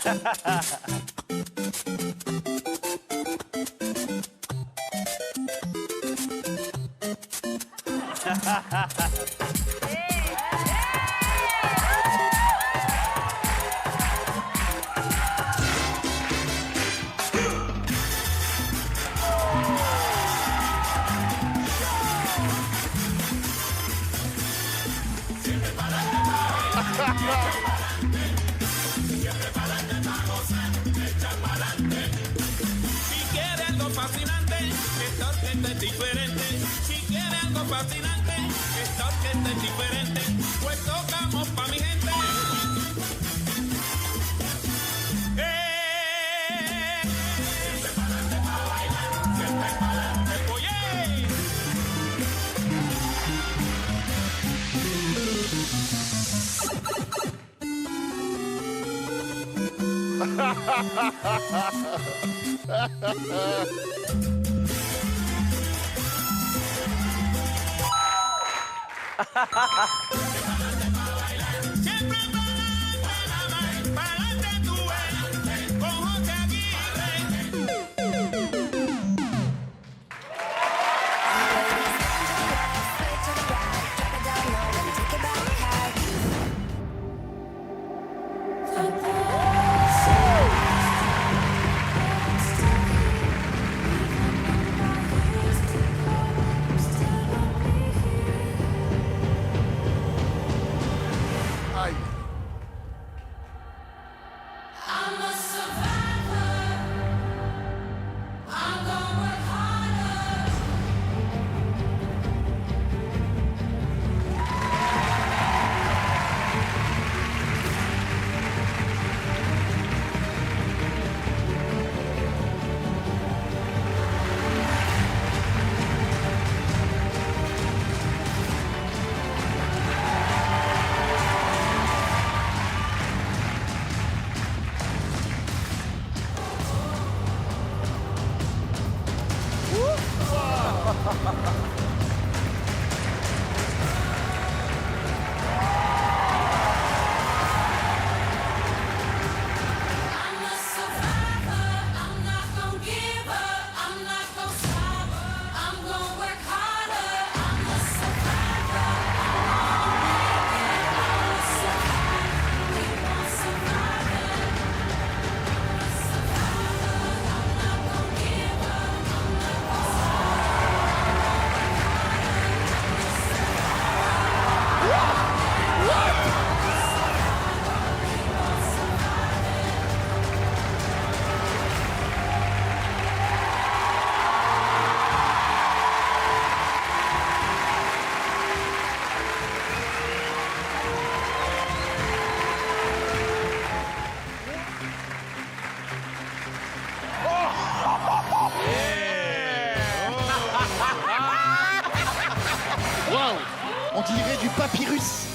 Si quiere algo fascinante, esta orquesta es diferente. Si quiere algo fascinante, esta orquesta es diferente. Pues tocamos pa' mi gente. Siempre pa'lante pa' bailar, siempre pa'lante. Oye. Siempre pa'lante tú ves, con José Aguirre. Aïe. I'm a survivor. I'm gonna work harder. I'm a survivor. I'm not gonna give up. I'm not gonna stop. I'm gonna work harder. I'm a survivor. I'm a survivor. We want survivor. I'm a survivor. I'm not gonna give up. I'm not gonna stop. Waouh. On dirait du papyrus.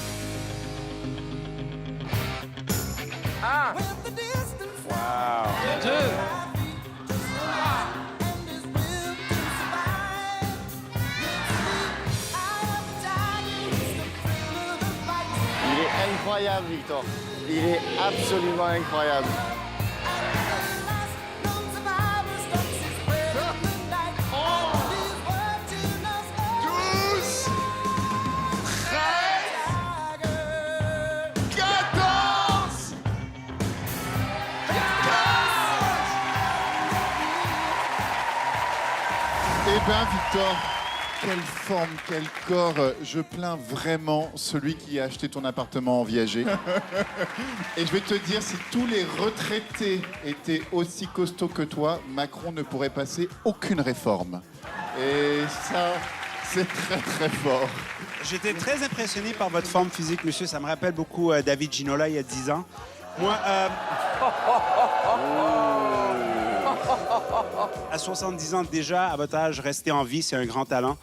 Il est incroyable, Victor. Il est absolument incroyable. 12, 13, 14. Eh ben, Victor, quelle forme, quel corps. Je plains vraiment celui qui a acheté ton appartement en viager. Et je vais te dire, si tous les retraités étaient aussi costauds que toi, Macron ne pourrait passer aucune réforme. Et ça, c'est très très fort. J'étais très impressionné par votre forme physique, monsieur. Ça me rappelle beaucoup David Ginola il y a 10 ans. Moi, à 70 ans déjà, à votre âge, rester en vie, c'est un grand talent.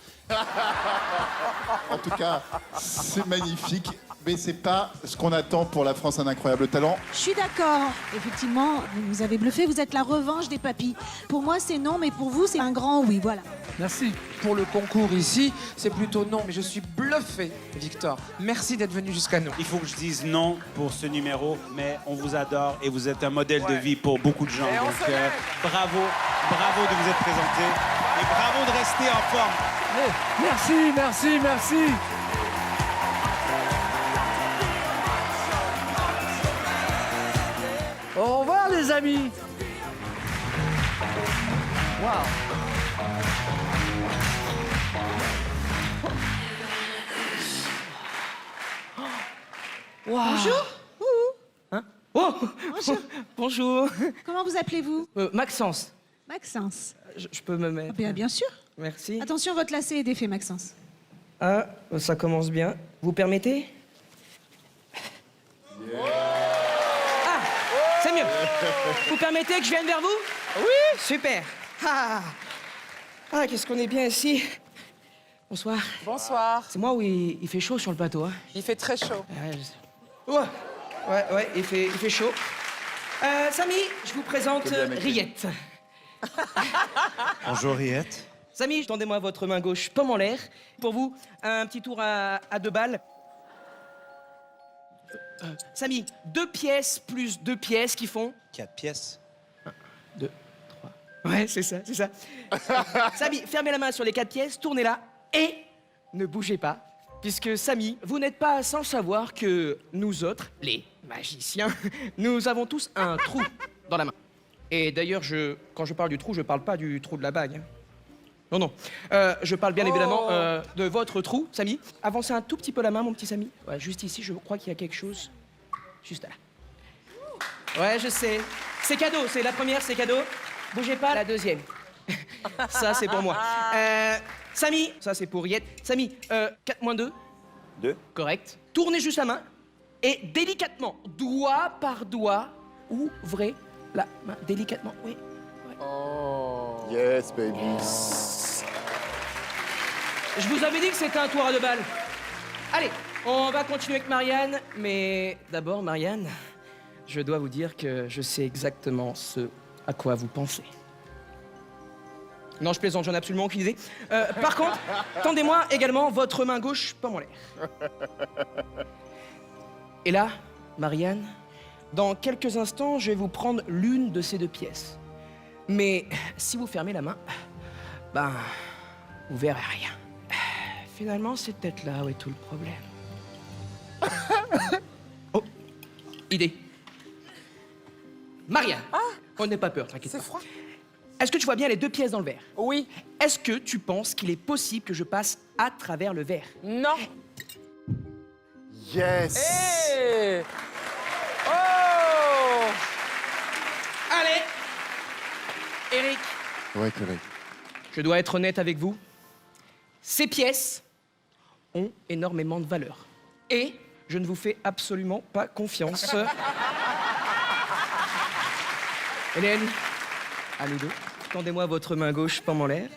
En tout cas, c'est magnifique. mais c'est pas ce qu'on attend pour la France un incroyable talent. Je suis d'accord. Effectivement, vous nous avez bluffé, vous êtes la revanche des papis. Pour moi, c'est non, mais pour vous, c'est un grand oui, voilà. Merci. Pour le concours ici, c'est plutôt non, mais je suis bluffé, Victor. Merci d'être venu jusqu'à nous. Il faut que je dise non pour ce numéro, mais on vous adore et vous êtes un modèle de vie pour beaucoup de gens. Et on Donc, se lève. bravo de vous être présenté et bravo de rester en forme. Merci. Au revoir les amis. Bonjour. Oh, Bonjour. bonjour. Comment vous appelez-vous? Maxence, Maxence. je peux me mettre. Bien sûr. Merci. Attention, votre lacet est défait, Maxence. Ah, ça commence bien. Vous permettez? Ah, c'est mieux. Vous permettez que je vienne vers vous? Oui. Super. Ah, qu'est-ce qu'on est bien ici. Bonsoir. Bonsoir. C'est moi où il fait chaud sur le plateau, hein? Il fait très chaud. Ouais, il fait chaud. Samy, je vous présente Riette. Bonjour Riette. Samy, tendez-moi votre main gauche, pomme en l'air. Pour vous, un petit tour à 2 balles. Samy, 2 pièces plus 2 pièces qui font 4 pièces. 2, 3. Ouais, c'est ça. Samy, fermez la main sur les 4 pièces, tournez-la et ne bougez pas. Puisque, Samy, vous n'êtes pas sans savoir que nous autres, les magiciens, nous avons tous un trou dans la main. Et d'ailleurs, quand je parle du trou, je parle pas du trou de la bague. hein. Non. Je parle bien évidemment de votre trou, Samy. Avancez un tout petit peu la main, mon petit Samy. Ouais, juste ici, je crois qu'il y a quelque chose. Juste là. Ouais, je sais. C'est cadeau, c'est la première, c'est cadeau. Bougez pas, la deuxième. Ça, c'est pour moi. Samy, ça c'est pour Riette. Samy, 4 moins 2. 2. Correct. Tournez juste la main et délicatement, doigt par doigt, ouvrez la main. Délicatement, oui. Yes, baby. Je vous avais dit que c'était un tour à 2 balles. Allez, on va continuer avec Marianne. Mais d'abord, Marianne, je dois vous dire que je sais exactement ce à quoi vous pensez. Non, je plaisante, j'en ai absolument aucune idée. Par contre, tendez-moi également votre main gauche, pas en l'air. Et là, Marianne, dans quelques instants, je vais vous prendre l'une de ces 2 pièces. Mais si vous fermez la main, ben, vous verrez rien. Finalement, c'est peut-être là où est tout le problème. Oh, idée. Marianne, on n'est pas peur, t'inquiète pas. C'est froid. Est-ce que tu vois bien les 2 pièces dans le verre? Oui. Est-ce que tu penses qu'il est possible que je passe à travers le verre? Non. Yes. Hey. Oh. Allez, Eric, Ouais, collègue. je dois être honnête avec vous. Ces pièces ont énormément de valeur. Et je ne vous fais absolument pas confiance. Hélène, à nous deux, tendez-moi votre main gauche, pomme en l'air.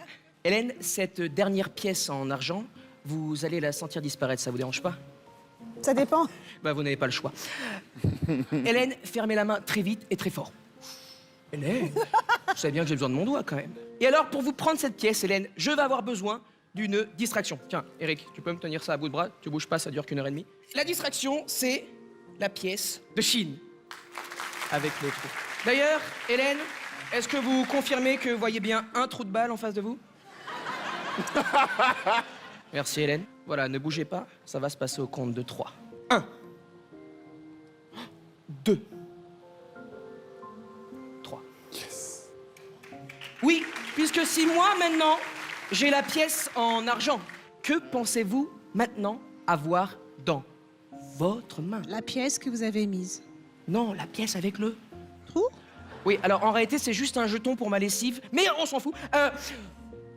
Hélène, cette dernière pièce en argent, vous allez la sentir disparaître, ça vous dérange pas? Ça dépend. Bah, vous n'avez pas le choix. Hélène, fermez la main très vite et très fort. Hélène, vous savez bien que j'ai besoin de mon doigt quand même. Et alors, pour vous prendre cette pièce, Hélène, je vais avoir besoin d'une distraction. Tiens, Eric, tu peux me tenir ça à bout de bras? Tu bouges pas, ça dure qu'1 heure et demie. La distraction, c'est la pièce de Chine. Avec le trou. D'ailleurs, Hélène, est-ce que vous confirmez que vous voyez bien un trou de balle en face de vous? Merci, Hélène. Voilà, ne bougez pas, ça va se passer au compte de 3. 1. 2. 3. Oui, puisque si moi, maintenant, j'ai la pièce en argent, que pensez-vous maintenant avoir dans votre main? La pièce que vous avez mise. Non, la pièce avec le... Trou? Oui, alors en réalité, c'est juste un jeton pour ma lessive, mais on s'en fout.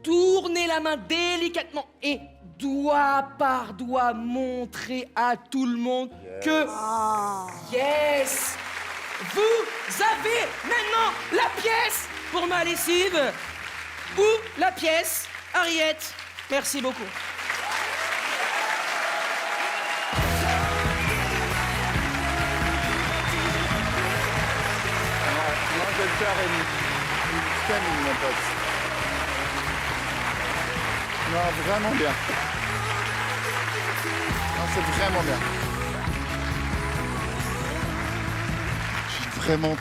Tournez la main délicatement et doigt par doigt montrez à tout le monde que... Yes! Vous avez maintenant la pièce pour ma lessive ou la pièce Ariette. Merci beaucoup. Je t'aime, mon pote. Non, vraiment bien. Non, c'est vraiment bien. Je suis vraiment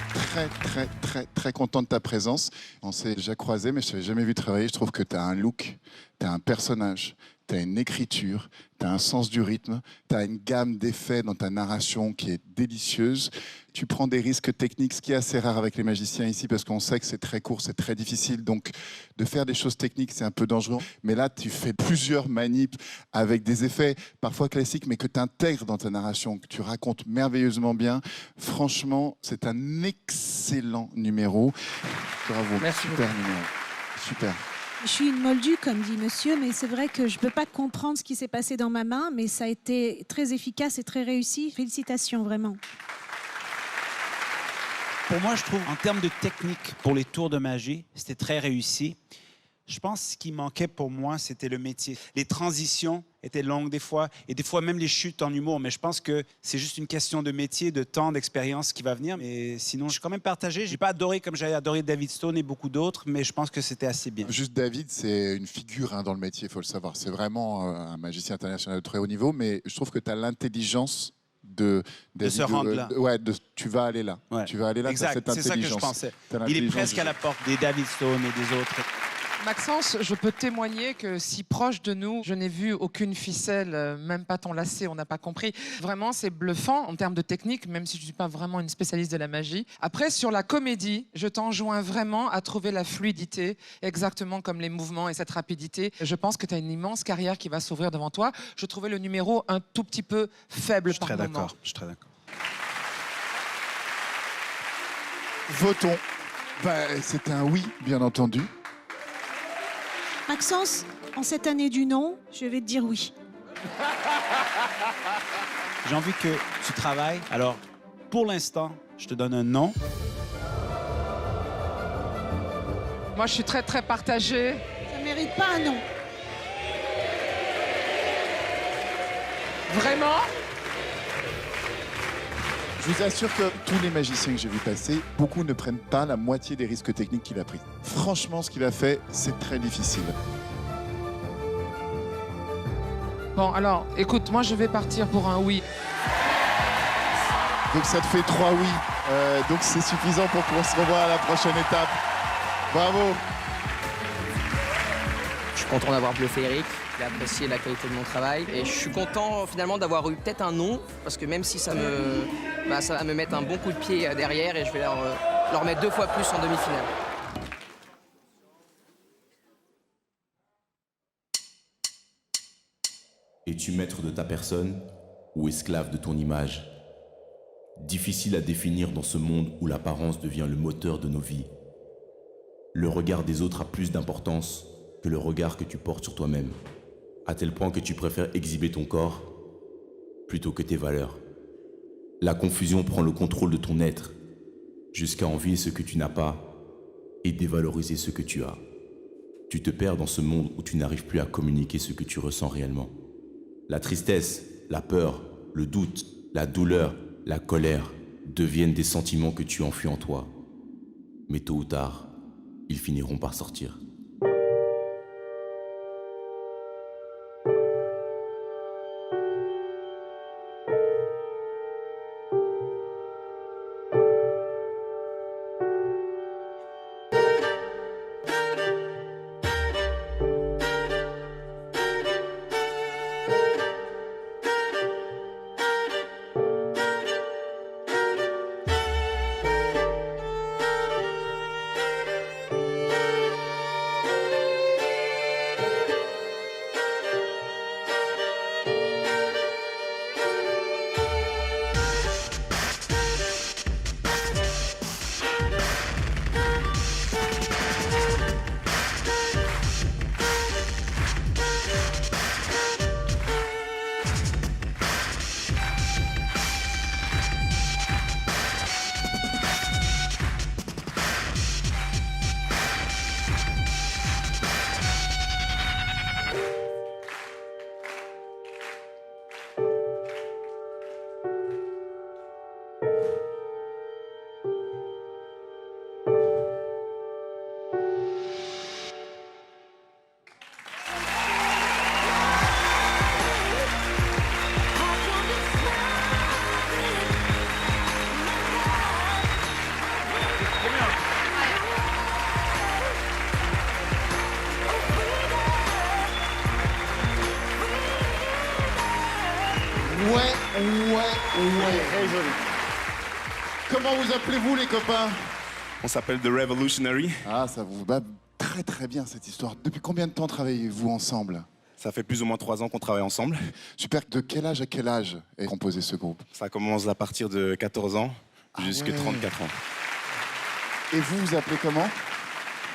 très content de ta présence. On s'est déjà croisés, mais je t'avais jamais vu travailler. Je trouve que tu as un look, tu as un personnage, tu as une écriture, tu as un sens du rythme, tu as une gamme d'effets dans ta narration qui est délicieuse. Tu prends des risques techniques, ce qui est assez rare avec les magiciens ici, parce qu'on sait que c'est très court, c'est très difficile. Donc, de faire des choses techniques, c'est un peu dangereux. Mais là, tu fais plusieurs manips avec des effets parfois classiques, mais que tu intègres dans ta narration, que tu racontes merveilleusement bien. Franchement, c'est un excellent numéro. Bravo. Merci Super numéro. Super. Je suis une moldue, comme dit monsieur, mais c'est vrai que je ne peux pas comprendre ce qui s'est passé dans ma main, mais ça a été très efficace et très réussi. Félicitations, vraiment. Pour moi, je trouve, en termes de technique pour les tours de magie, c'était très réussi. Je pense que ce qui manquait pour moi, c'était le métier. Les transitions étaient longues des fois, et des fois même les chutes en humour. Mais je pense que c'est juste une question de métier, de temps, d'expérience qui va venir. Mais sinon, je suis quand même partagé. J'ai pas adoré comme j'avais adoré David Stone et beaucoup d'autres, mais je pense que c'était assez bien. Juste David, c'est une figure dans le métier, il faut le savoir. C'est vraiment un magicien international de très haut niveau, mais je trouve que tu as l'intelligence de se rendre là. Tu vas aller là. Ouais. Tu vas aller là. Exact, cette c'est ça que je intelligence. pensais. T'as Il est l'intelligence presque du à la porte des David Stone et des autres. Maxence, je peux témoigner que si proche de nous, je n'ai vu aucune ficelle, même pas ton lacet, on n'a pas compris. Vraiment, c'est bluffant en termes de technique, même si je ne suis pas vraiment une spécialiste de la magie. Après, sur la comédie, je t'enjoins vraiment à trouver la fluidité, exactement comme les mouvements et cette rapidité. Je pense que tu as une immense carrière qui va s'ouvrir devant toi. Je trouvais le numéro un tout petit peu faible par moment. Je suis très d'accord. Votons. C'est un oui, bien entendu. Maxence, en cette année du non, je vais te dire oui. J'ai envie que tu travailles. Alors, pour l'instant, je te donne un non. Moi, je suis très partagée. Ça ne mérite pas un non. Vraiment? Je vous assure que tous les magiciens que j'ai vu passer, beaucoup ne prennent pas la moitié des risques techniques qu'il a pris. Franchement, ce qu'il a fait, c'est très difficile. Bon, alors, écoute, moi, je vais partir pour un oui. Donc ça te fait 3 oui. Donc c'est suffisant pour qu'on se revoie à la prochaine étape. Bravo. Je suis content d'avoir bluffé Eric. J'ai apprécié la qualité de mon travail. Et je suis content finalement d'avoir eu peut-être un non, parce que même si ça va me mettre un bon coup de pied derrière et je vais leur mettre 2 fois plus en demi-finale. Es-tu maître de ta personne ou esclave de ton image? Difficile à définir dans ce monde où l'apparence devient le moteur de nos vies. Le regard des autres a plus d'importance que le regard que tu portes sur toi-même, à tel point que tu préfères exhiber ton corps plutôt que tes valeurs. La confusion prend le contrôle de ton être, jusqu'à envier ce que tu n'as pas et dévaloriser ce que tu as. Tu te perds dans ce monde où tu n'arrives plus à communiquer ce que tu ressens réellement. La tristesse, la peur, le doute, la douleur, la colère deviennent des sentiments que tu enfuis en toi. Mais tôt ou tard, ils finiront par sortir. Ouais. Très joli. Comment vous appelez-vous, les copains? On s'appelle The Revolutionary. Ah, ça vous va très très bien, cette histoire. Depuis combien de temps travaillez-vous ensemble? Ça fait plus ou moins 3 ans qu'on travaille ensemble. Super. De quel âge à quel âge est composé ce groupe? Ça commence à partir de 14 ans jusqu'à ouais. 34 ans. Et vous vous appelez comment?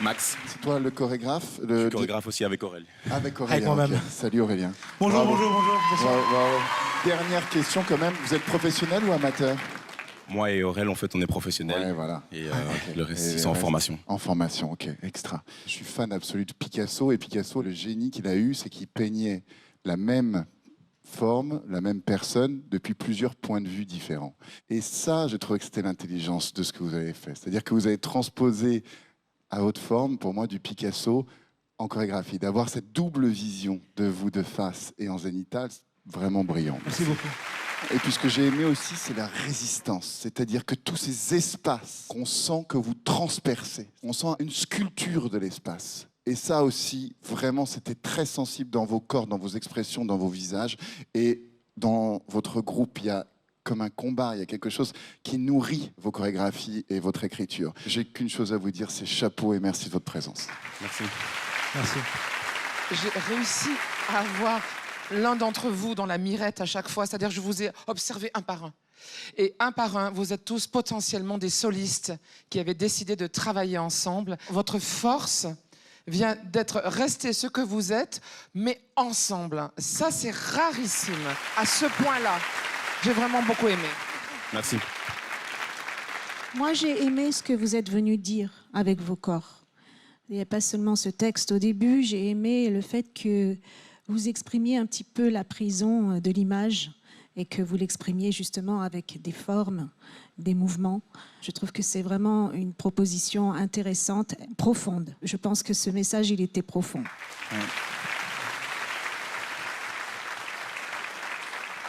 Max, C'est toi le chorégraphe? je suis chorégraphe aussi avec Aurel. Avec Aurélien. moi-même. Ok. Salut Aurélien. Bonjour, Bravo. bonjour. Bravo. Dernière question quand même. Vous êtes professionnel ou amateur? Moi et Aurel, en fait, on est professionnels. Ouais, voilà. Et Ok. le reste, Et ils sont en reste- formation. En formation, ok, extra. Je suis fan absolu de Picasso. Et Picasso, le génie qu'il a eu, c'est qu'il peignait la même forme, la même personne, depuis plusieurs points de vue différents. Et ça, je trouvais que c'était l'intelligence de ce que vous avez fait. C'est-à-dire que vous avez transposé à haute forme, pour moi, du Picasso en chorégraphie. D'avoir cette double vision de vous de face et en zénithal, c'est vraiment brillant. Merci beaucoup. Et puis ce que j'ai aimé aussi, c'est la résistance. C'est-à-dire que tous ces espaces qu'on sent que vous transpercez, on sent une sculpture de l'espace. Et ça aussi, vraiment, c'était très sensible dans vos corps, dans vos expressions, dans vos visages. Et dans votre groupe, il y a comme un combat, il y a quelque chose qui nourrit vos chorégraphies et votre écriture. J'ai qu'une chose à vous dire, c'est chapeau et merci de votre présence. Merci. Merci. J'ai réussi à avoir l'un d'entre vous dans la mirette à chaque fois, c'est-à-dire que je vous ai observé un par un. Et un par un, vous êtes tous potentiellement des solistes qui avaient décidé de travailler ensemble. Votre force vient d'être resté ce que vous êtes, mais ensemble. Ça, c'est rarissime. À ce point-là, j'ai vraiment beaucoup aimé. Merci. Moi, j'ai aimé ce que vous êtes venu dire avec vos corps. Il n'y a pas seulement ce texte au début, j'ai aimé le fait que vous exprimiez un petit peu la prison de l'image et que vous l'exprimiez justement avec des formes, des mouvements. Je trouve que c'est vraiment une proposition intéressante, profonde. Je pense que ce message, il était profond.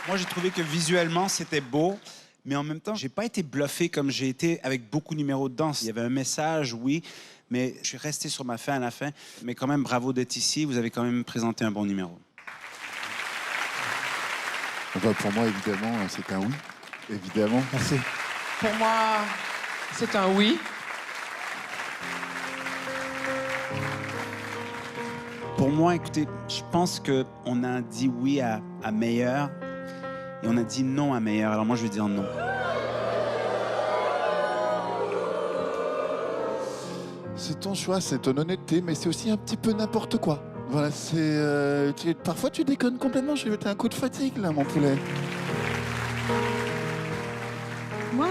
Moi, j'ai trouvé que visuellement, c'était beau, mais en même temps, j'ai pas été bluffé comme j'ai été avec beaucoup de numéros de danse. Il y avait un message, oui, mais je suis resté sur ma fin à la fin. Mais quand même, bravo d'être ici. Vous avez quand même présenté un bon numéro. Bah, pour moi, évidemment, c'est un oui. Évidemment. Merci. Pour moi, c'est un oui. Pour moi, écoutez, je pense qu'on a dit oui à meilleur et on a dit non à meilleur. Alors moi, je vais dire non. C'est ton choix, c'est ton honnêteté, mais c'est aussi un petit peu n'importe quoi. Voilà, c'est... parfois, tu déconnes complètement. Je vais mettre un coup de fatigue, là, mon poulet. Moi,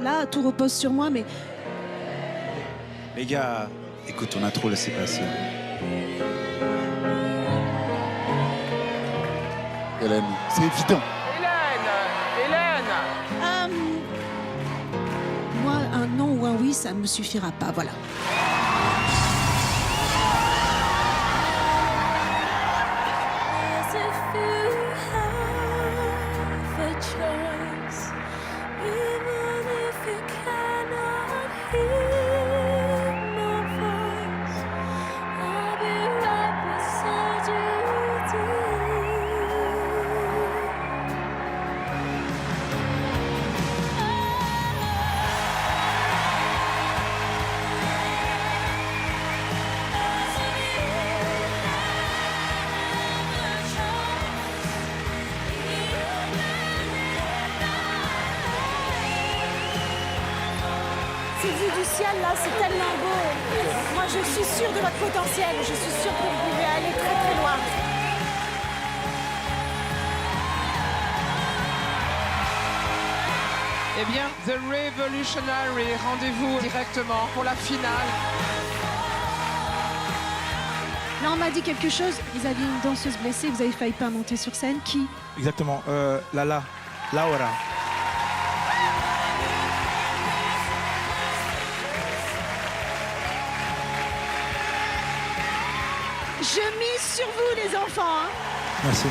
là, tout repose sur moi, mais Les gars, écoute, on a trop laissé passer. Hélène, c'est évident. Hélène moi, un non ou un oui, ça ne me suffira pas. Voilà. As if you have a choice, even if you cannot hear my voice, I'll be right beside you, dear. As if you have a choice, Cette vue du ciel là, c'est tellement beau. Moi, je suis sûre de votre potentiel. Je suis sûre que vous pouvez aller très très loin. Eh bien, The Revolutionary, rendez-vous directement pour la finale. Là, on m'a dit quelque chose. Vous aviez une danseuse blessée, vous avez failli pas monter sur scène. Qui? Exactement. Laura. Je mise sur vous, les enfants. Hein. Merci.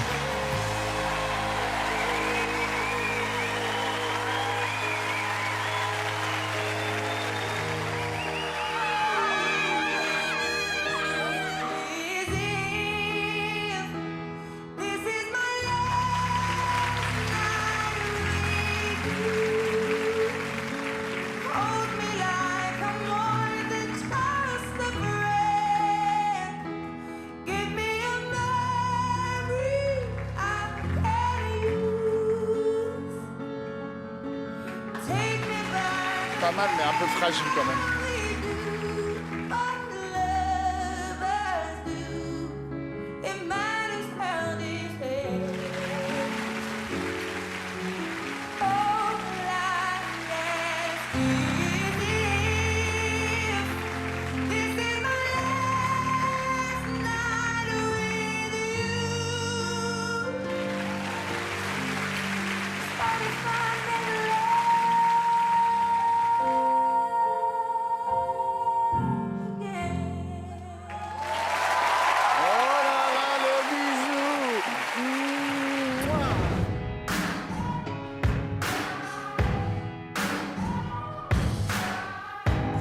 mal, mais un peu fragile quand même.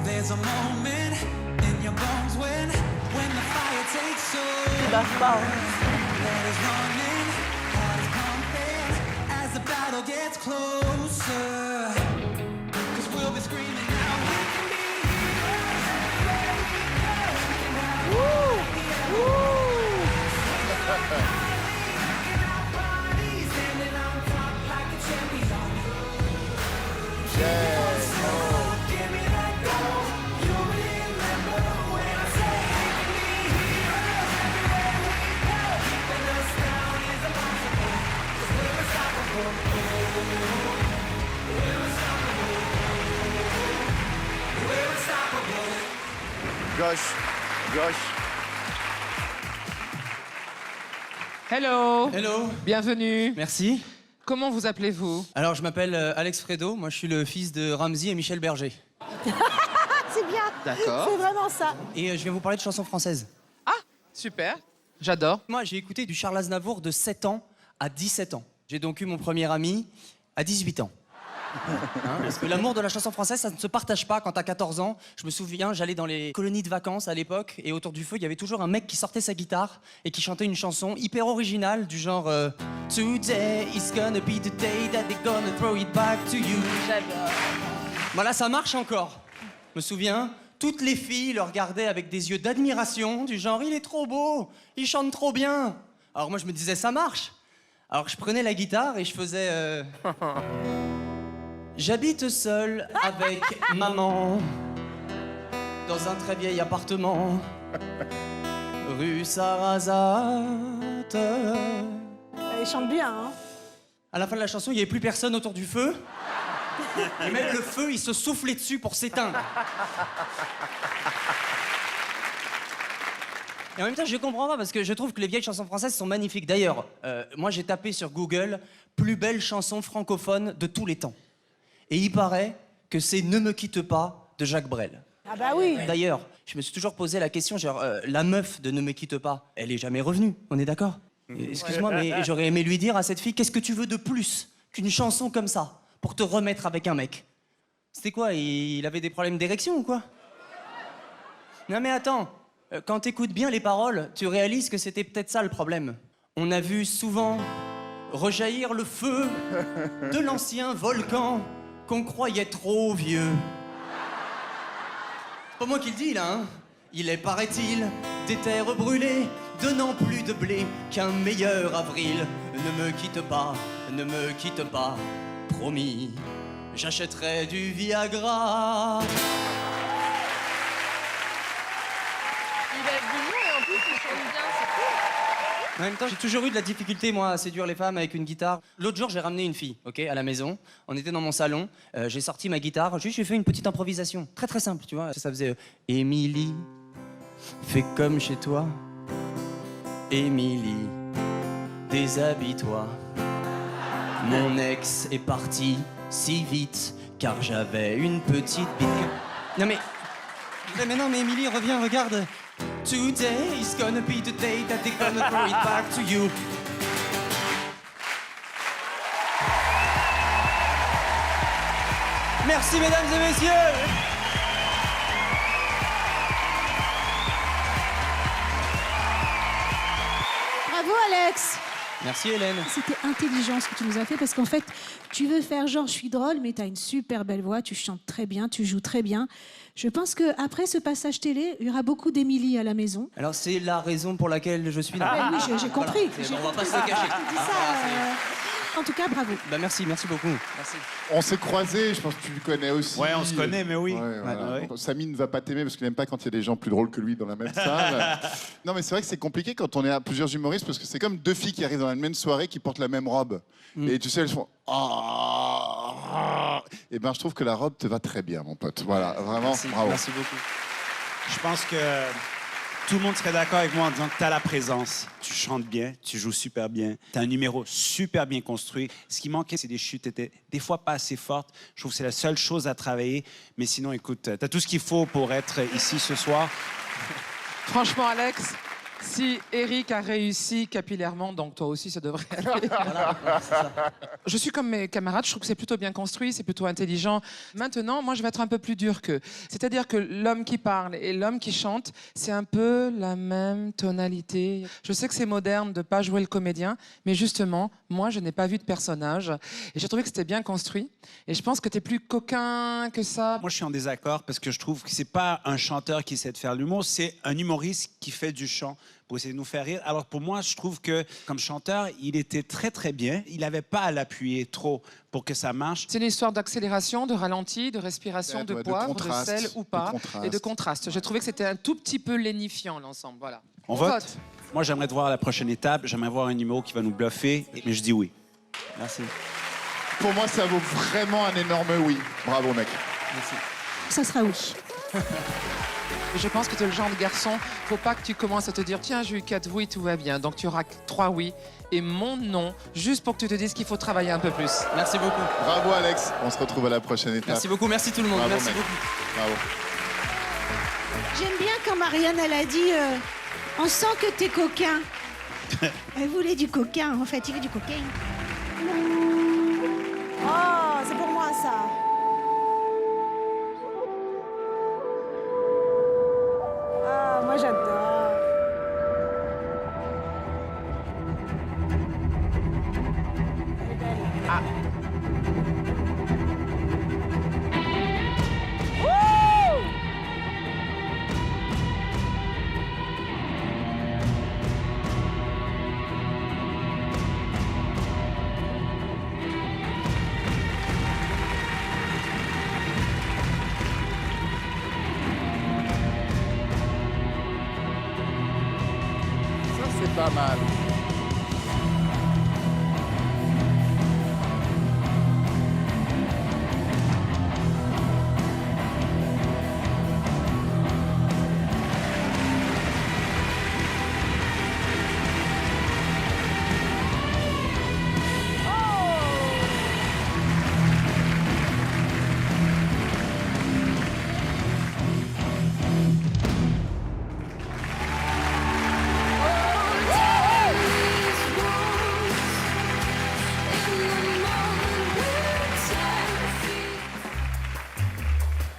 There's a moment in your bones when the fire takes hold. Lâche pas. Hein. Blood is running, heart is pumping as the battle gets closer. 'Cause we'll be screaming now. We can be heroes. Woo! Woo! Standing on top like a champion. Yes. Gauche, gauche. Hello. Hello, Bienvenue. merci. Comment vous appelez-vous? Alors, je m'appelle Alex Fredo, moi je suis le fils de Ramsey et Michel Berger. C'est bien. D'accord. C'est vraiment ça. Et je viens vous parler de chansons françaises. Ah, super. J'adore. Moi, j'ai écouté du Charles Aznavour de 7 ans à 17 ans. J'ai donc eu mon premier ami à 18 ans. Hein, parce que l'amour de la chanson française, ça ne se partage pas quand t'as 14 ans. Je me souviens, j'allais dans les colonies de vacances à l'époque, et autour du feu, il y avait toujours un mec qui sortait sa guitare et qui chantait une chanson hyper originale du genre Today is gonna be the day that they're gonna throw it back to you. J'adore. Voilà, ça marche encore. Je me souviens, toutes les filles le regardaient avec des yeux d'admiration, du genre il est trop beau, il chante trop bien. Alors moi je me disais ça marche. Alors je prenais la guitare et je faisais J'habite seul avec maman dans un très vieil appartement rue Sarrazate. Elle chante bien, hein. À la fin de la chanson, il n'y avait plus personne autour du feu. Et même le feu, il se soufflait dessus pour s'éteindre. Et en même temps, je comprends pas parce que je trouve que les vieilles chansons françaises sont magnifiques. D'ailleurs, moi j'ai tapé sur Google plus belle chanson francophone de tous les temps. Et il paraît que c'est Ne me quitte pas de Jacques Brel. Ah bah oui. D'ailleurs, je me suis toujours posé la question, genre, la meuf de Ne me quitte pas, elle est jamais revenue, on est d'accord? Excuse-moi, mais j'aurais aimé lui dire à cette fille, qu'est-ce que tu veux de plus qu'une chanson comme ça pour te remettre avec un mec? C'était quoi? Il avait des problèmes d'érection ou quoi? Non mais attends, quand t'écoutes bien les paroles, tu réalises que c'était peut-être ça le problème. On a vu souvent rejaillir le feu de l'ancien volcan qu'on croyait trop vieux. C'est pas moi qui le dis là, hein. Il est, paraît-il, des terres brûlées, donnant plus de blé qu'un meilleur avril. Ne me quitte pas, ne me quitte pas, promis, j'achèterai du Viagra. Il est venu et en plus il chante bien, c'est cool. En même temps, j'ai toujours eu de la difficulté, moi, à séduire les femmes avec une guitare. L'autre jour, j'ai ramené une fille, ok, à la maison. On était dans mon salon, j'ai sorti ma guitare, juste j'ai fait une petite improvisation. Très très simple, tu vois. Ça faisait Émilie, fais comme chez toi. Émilie, déshabille-toi. Mon ex est parti si vite, car j'avais une petite bite. Non mais non, mais Émilie, reviens, regarde. Today is gonna be the day that they're gonna throw it back to you. Merci, mesdames et messieurs. Bravo Alex. Merci, Hélène. C'était intelligent ce que tu nous as fait parce qu'en fait, tu veux faire genre je suis drôle, mais tu as une super belle voix, tu chantes très bien, tu joues très bien. Je pense qu'après ce passage télé, il y aura beaucoup d'Émilie à la maison. Alors, c'est la raison pour laquelle je suis là. Oui, j'ai compris. Voilà, on va pas se le cacher. Tu dis ça, En tout cas, bravo. Bah merci beaucoup. Merci. On s'est croisés, je pense que tu le connais aussi. Ouais, on se connaît, mais oui. Ouais, voilà. Ouais. Samy ne va pas t'aimer parce qu'il n'aime pas quand il y a des gens plus drôles que lui dans la même salle. Non, mais c'est vrai que c'est compliqué quand on est à plusieurs humoristes parce que c'est comme deux filles qui arrivent dans la même soirée qui portent la même robe. Et tu sais, elles font ah. Et ben, je trouve que la robe te va très bien, mon pote. Voilà, vraiment, Merci, bravo. merci beaucoup. Je pense que tout le monde serait d'accord avec moi en disant que tu as la présence, tu chantes bien, tu joues super bien, tu as un numéro super bien construit. Ce qui manquait, c'est des chutes étaient des fois pas assez fortes. Je trouve que c'est la seule chose à travailler. Mais sinon, écoute, tu as tout ce qu'il faut pour être ici ce soir. Franchement, Alex, si Eric a réussi capillairement, donc toi aussi, ça devrait aller. Voilà, c'est ça. Je suis comme mes camarades, je trouve que c'est plutôt bien construit, c'est plutôt intelligent. Maintenant, moi, je vais être un peu plus dur qu'eux. C'est-à-dire que l'homme qui parle et l'homme qui chante, c'est un peu la même tonalité. Je sais que c'est moderne de pas jouer le comédien, mais justement, moi, je n'ai pas vu de personnage. Et j'ai trouvé que c'était bien construit. Et je pense que tu es plus coquin que ça. Moi, je suis en désaccord parce que je trouve que c'est pas un chanteur qui essaie de faire l'humour, c'est un humoriste qui fait du chant pour essayer de nous faire rire. Alors pour moi, je trouve que comme chanteur, il était très très bien. Il n'avait pas à l'appuyer trop pour que ça marche. C'est une histoire d'accélération, de ralenti, de respiration, de Ouais, de poivre, de, contraste, sel ou pas, de contraste. et de contraste. J'ai trouvé que c'était un tout petit peu lénifiant l'ensemble. Voilà. On vote? Moi, j'aimerais te voir à la prochaine étape. J'aimerais voir un numéro qui va nous bluffer, mais je dis oui. Merci. Pour moi, ça vaut vraiment un énorme oui. Bravo, mec. Merci. Ça sera oui. Je pense que tu es le genre de garçon, faut pas que tu commences à te dire tiens, j'ai eu 4 oui, tout va bien. Donc tu auras 3 oui et mon non, juste pour que tu te dises qu'il faut travailler un peu plus. Merci beaucoup. Bravo, Alex. On se retrouve à la prochaine étape. Merci beaucoup. Merci tout le monde. Bravo, Merci mec. beaucoup. Bravo. J'aime bien quand Marianne, elle a dit on sent que t'es coquin. Elle voulait du coquin, en fait, il veut du coquin. Oh, c'est pour moi ça. Ah, moi j'adore. Elle est belle. Wouh! Ça, c'est pas mal.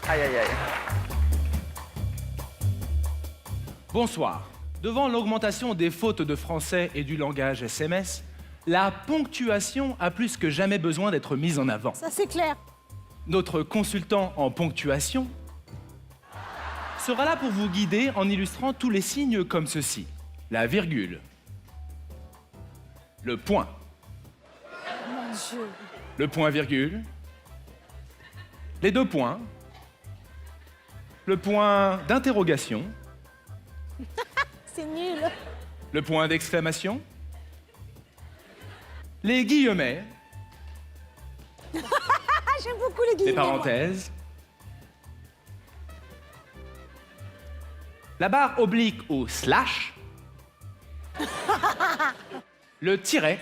Aïe, aïe, aïe. Bonsoir. Devant l'augmentation des fautes de français et du langage SMS, la ponctuation a plus que jamais besoin d'être mise en avant. Ça c'est clair. Notre consultant en ponctuation sera là pour vous guider en illustrant tous les signes comme ceci. La virgule, le point, Mon Dieu. le point-virgule, les deux points, le point d'interrogation, C'est nul. le point d'exclamation, les guillemets, Ah, j'aime beaucoup les guillemets. les parenthèses, la barre oblique ou slash, le tiret,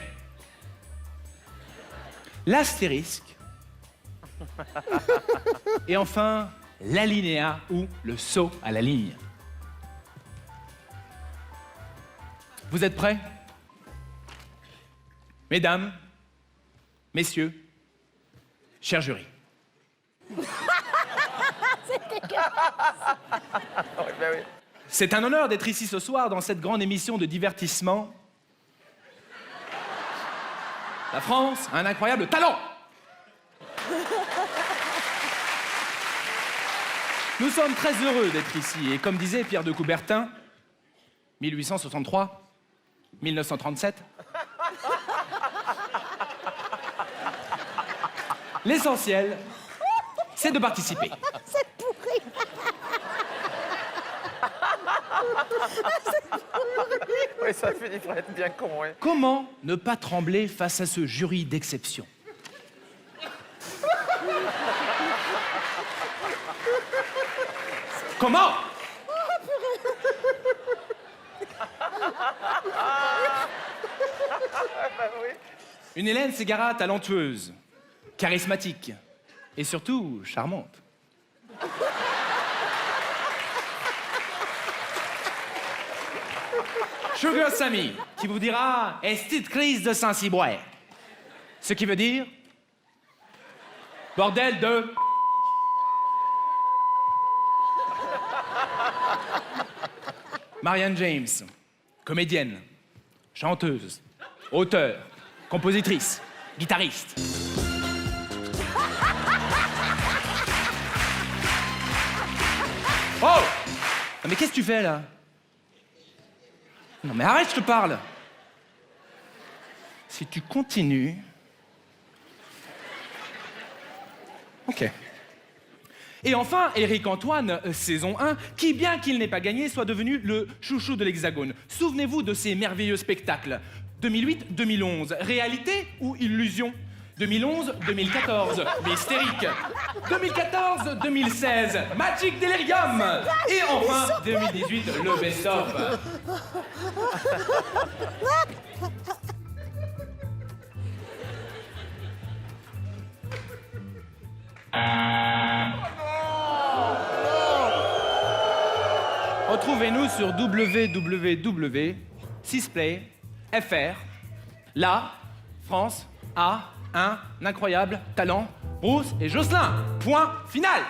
l'astérisque, et enfin l'alinéa ou le saut à la ligne. Vous êtes prêts? Mesdames, messieurs, cher jury. C'est un honneur d'être ici ce soir dans cette grande émission de divertissement. La France a un incroyable talent. Nous sommes très heureux d'être ici et comme disait Pierre de Coubertin, 1863, 1937, L'essentiel, c'est de participer. C'est pourri. Oui, ça finit par être bien con, oui. Comment ne pas trembler face à ce jury d'exception? Comment? Une Hélène Ségara talentueuse, charismatique et surtout charmante. Sugar Sammy, qui vous dira « Est-ce crise de Saint-Cybrois ?» Ce qui veut dire « Bordel de... » Marianne James, comédienne, chanteuse, auteure, compositrice, guitariste. Oh! Non, mais qu'est-ce que tu fais là? Non mais arrête, je te parle. Si tu continues... Ok. Et enfin, Éric Antoine, saison 1, qui, bien qu'il n'ait pas gagné, soit devenu le chouchou de l'Hexagone. Souvenez-vous de ces merveilleux spectacles. 2008-2011, réalité ou illusion? 2011-2014, Mystérique. 2014-2016, Magic Delirium. Et enfin, 2018, le best-of. Retrouvez-nous sur www.sisplay.fr. La France a un incroyable talent. Bruce et Jocelyn. Point final.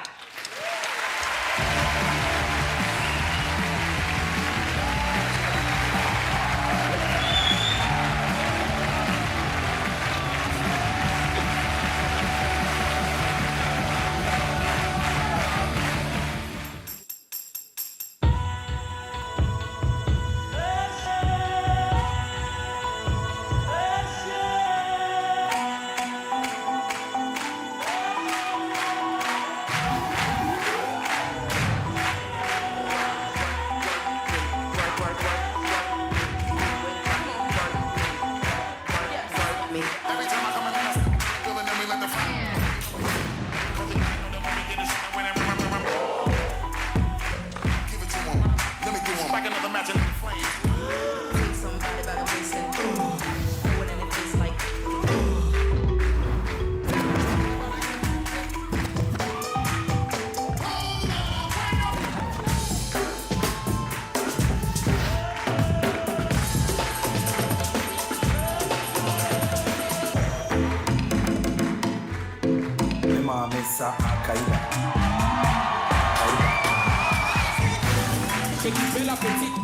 Fais kiffer la petite,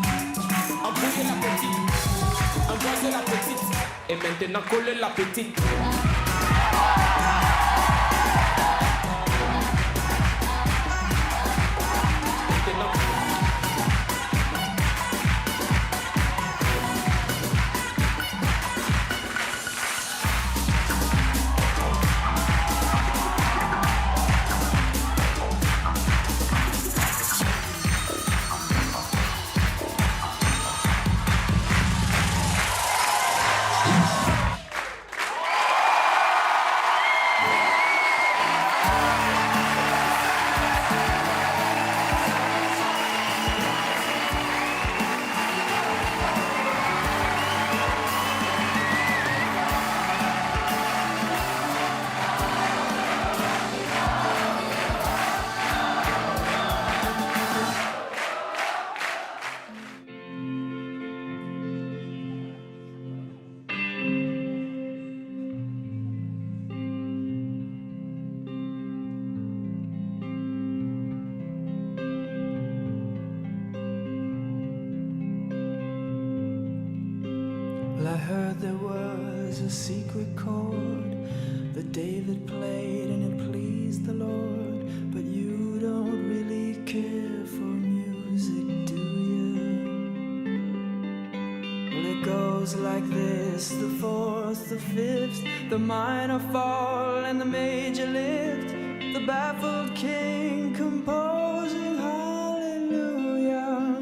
envoyez la petite, embrassez la petite, et maintenant collez la petite. I heard there was a secret chord that David played and it pleased the Lord. But you don't really care for music, do you? Well, it goes goes like this, the fourth, the fifth, the minor fall and the major lift, the baffled king composing hallelujah,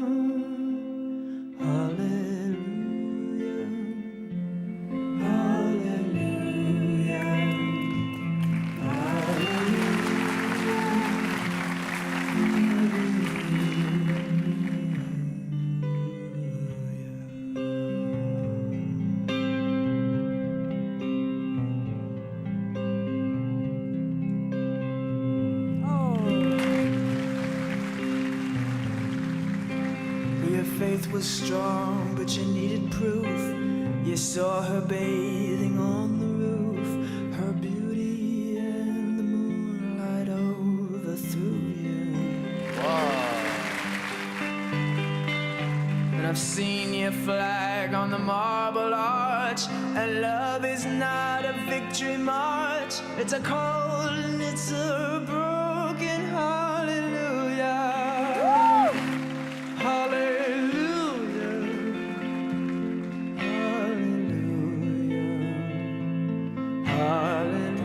hallelujah, hallelujah, Your faith was strong, but you needed proof. You saw her bathing on the roof, her beauty and the moonlight overthrew you. And I've seen your flag on the marble arch, and love is not a victory march. It's a cold and it's a broken hallelujah. Hallelujah, hallelujah, hallelujah,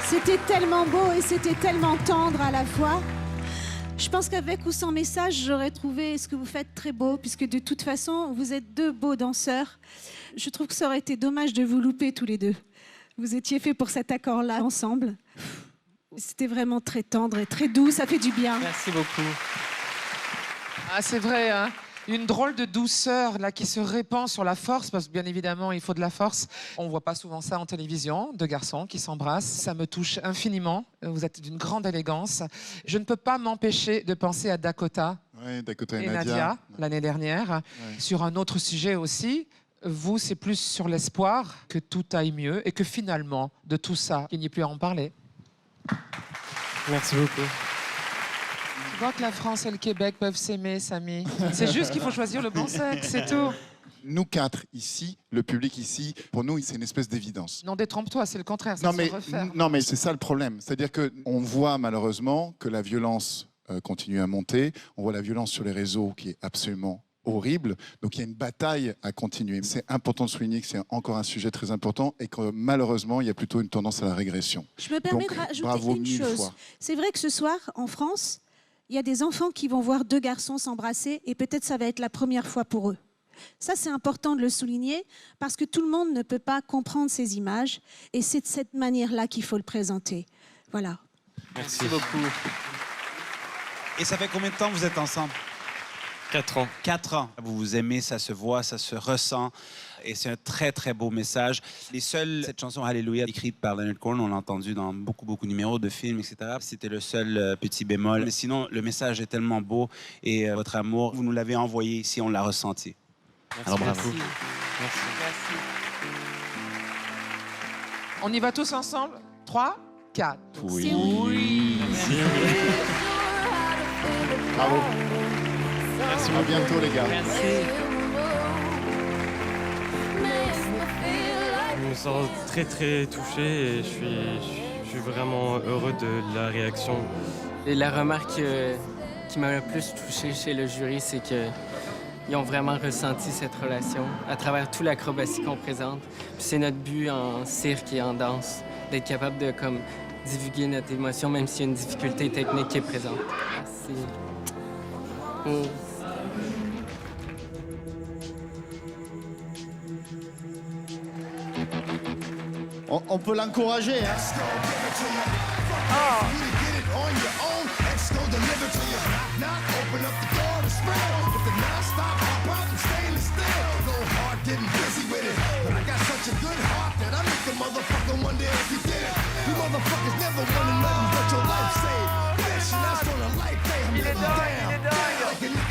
C'était tellement beau et c'était tellement tendre à la fois. Je pense qu'avec ou sans message, j'aurais trouvé ce que vous faites très beau, puisque de toute façon, vous êtes deux beaux danseurs. Je trouve que ça aurait été dommage de vous louper tous les deux. Vous étiez faits pour cet accord-là ensemble. C'était vraiment très tendre et très doux, ça fait du bien. Merci beaucoup. Ah, c'est vrai, hein. Une drôle de douceur là qui se répand sur la force, parce que bien évidemment il faut de la force. On voit pas souvent ça en télévision, deux garçons qui s'embrassent. Ça me touche infiniment. Vous êtes d'une grande élégance. Je ne peux pas m'empêcher de penser à Dakota, Dakota et Nadia l'année dernière, sur un autre sujet aussi. Vous, c'est plus sur l'espoir que tout aille mieux et que finalement, de tout ça, il n'y ait plus à en parler. Merci beaucoup. Tu vois que la France et le Québec peuvent s'aimer, Samy. C'est juste qu'il faut choisir le bon sexe, c'est tout. Nous quatre ici, le public ici, pour nous, c'est une espèce d'évidence. Non, détrompe-toi, c'est le contraire, ça se refaire. Non, mais c'est ça le problème. C'est-à-dire qu'on voit malheureusement que la violence continue à monter. On voit la violence sur les réseaux qui est absolument horrible. Donc il y a une bataille à continuer. C'est important de souligner que c'est encore un sujet très important et que malheureusement, il y a plutôt une tendance à la régression. Je me permets de rajouter une chose. C'est vrai que ce soir, en France, il y a des enfants qui vont voir deux garçons s'embrasser et peut-être ça va être la première fois pour eux. Ça, c'est important de le souligner parce que tout le monde ne peut pas comprendre ces images et c'est de cette manière-là qu'il faut le présenter. Voilà. Merci beaucoup. Et ça fait combien de temps que vous êtes ensemble? 4 ans. 4 ans. Vous vous aimez, ça se voit, ça se ressent. Et c'est un très, très beau message. Cette chanson Alléluia, écrite par Leonard Cohen, on l'a entendue dans beaucoup de numéros de films, etc. C'était le seul petit bémol. Mais sinon, le message est tellement beau et votre amour, vous nous l'avez envoyé ici, on l'a ressenti. Merci. Alors bravo. Merci. On y va tous ensemble? 3, 4. Oui. Oui. Bravo. Merci. À bientôt, les gars. Merci. Je me sens très très touché et je suis vraiment heureux de la réaction. Et la remarque qui m'a le plus touché chez le jury, c'est qu'ils ont vraiment ressenti cette relation à travers toute l'acrobatie qu'on présente. Puis c'est notre but en cirque et en danse, d'être capable de divulguer notre émotion, même s'il y a une difficulté technique qui est présente. Merci. On peut l'encourager, hein. Il est dingue, il est dingue.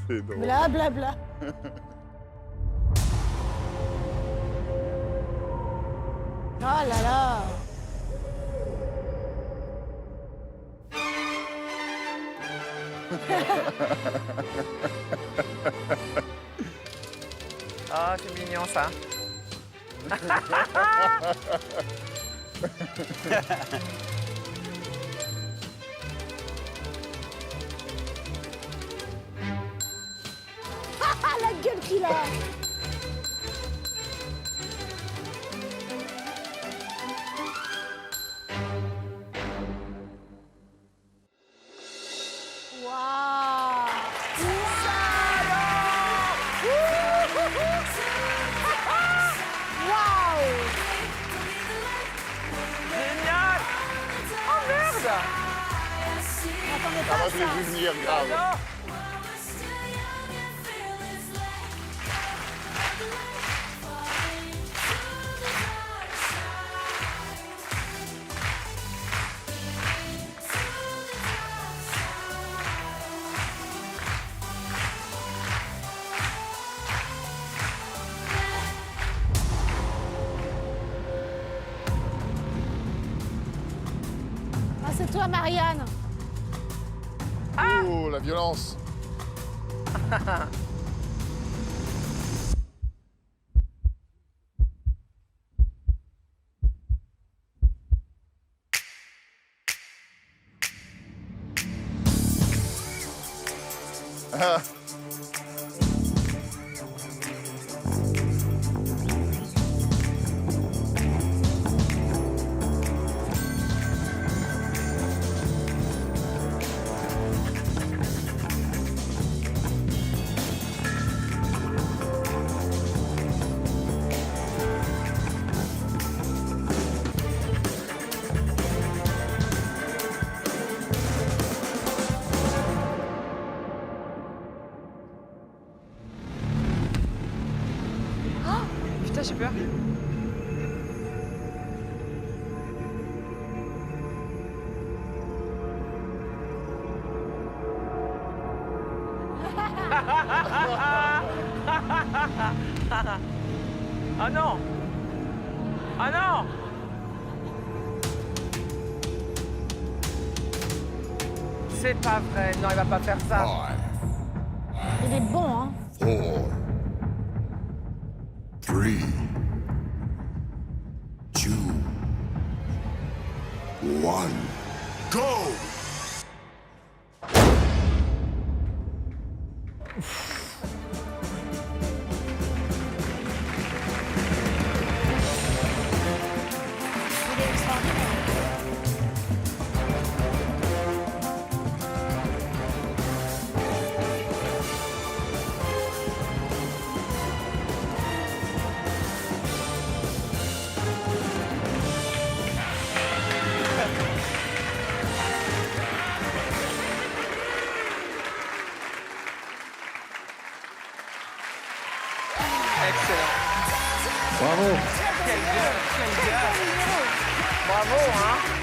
C'est drôle. Bla bla bla. Oh là là. Ah, c'est mignon ça. La gueule qu'il a. Génial. Oh merde. Attendez Ah, moi, je l'ai vu venir, grave. Ah, c'est toi, Marianne. Oh, la violence. Ah. Putain, j'ai peur. Ah non. Ah non. C'est pas vrai. Non, il va pas faire ça. Il est bon, hein. 4, 3, 2, 1, go! Il est extraordinaire. Excellent. Bravo. Quel gars. Bravo, hein.